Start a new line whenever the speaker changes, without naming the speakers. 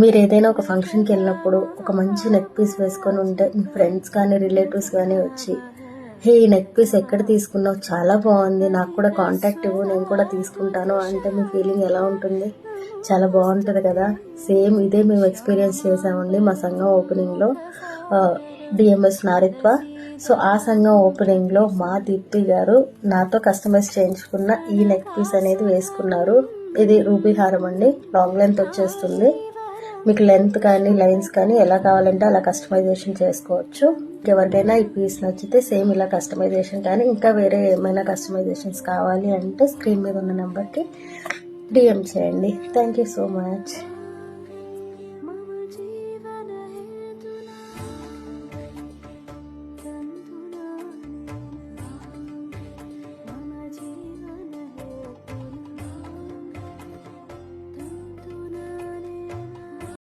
మీరు ఏదైనా ఒక ఫంక్షన్కి వెళ్ళినప్పుడు ఒక మంచి నెక్ పీస్ వేసుకొని ఉంటే మీ ఫ్రెండ్స్ కానీ రిలేటివ్స్ కానీ వచ్చి, హే ఈ నెక్ పీస్ ఎక్కడ తీసుకున్నావు, చాలా బాగుంది, నాకు కూడా కాంటాక్ట్ ఇవ్వు, నేను కూడా తీసుకుంటాను అంటే మీ ఫీలింగ్ ఎలా ఉంటుంది? చాలా బాగుంటుంది కదా. సేమ్ ఇదే మేము ఎక్స్పీరియన్స్ చేసామండి మా సంఘం ఓపెనింగ్లో, డిఎంఎస్ నారిత్వ. సో ఆ సంఘం ఓపెనింగ్లో మా దీప్తి గారు నాతో కస్టమైజ్ చేయించుకున్న ఈ నెక్ పీస్ అనేది వేసుకున్నారు. ఇది రూబీ హారం అండి, లాంగ్ లెంత్ వచ్చేస్తుంది. మీకు లెంత్ కానీ లైన్స్ కానీ ఎలా కావాలంటే అలా కస్టమైజేషన్ చేసుకోవచ్చు. ఎవరికైనా ఈ పీస్ నచ్చితే సేమ్ ఇలా కస్టమైజేషన్ కానీ ఇంకా వేరే ఏమైనా కస్టమైజేషన్స్ కావాలి అంటే స్క్రీన్ మీద ఉన్న నెంబర్కి డిఎం చేయండి. Thank you so much.